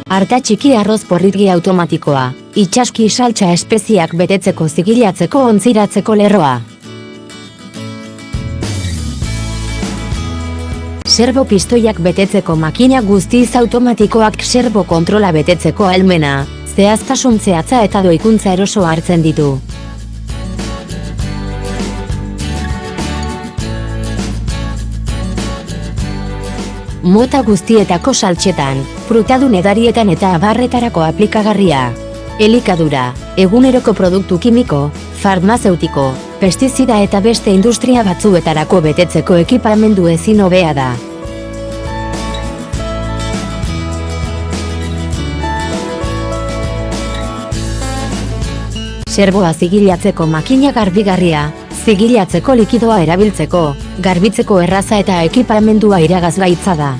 Arta txiki arroz porritgi automatikoa, itsaski saltsa espeziak betetzeko zigilatzeko ontziratzeko lerroa. Serbo pistoiak betetzeko makina guztiz automatikoak serbo kontrola betetzeko ahalmena, zehaztasun zehatza eta doikuntza eroso hartzen ditu. Mota guztietako saltsetan, frutadun edarietan eta abarretarako aplikagarria. Elikadura, eguneroko produktu kimiko, farmazeutiko, pestizida eta beste industria batzuetarako betetzeko ekipamendu ezin hobea da. Serboa zigilatzeko makina garbigarria, zigilatzeko likidoa erabiltzeko, garbitzeko erraza eta ekipamendua iragazgaitza da.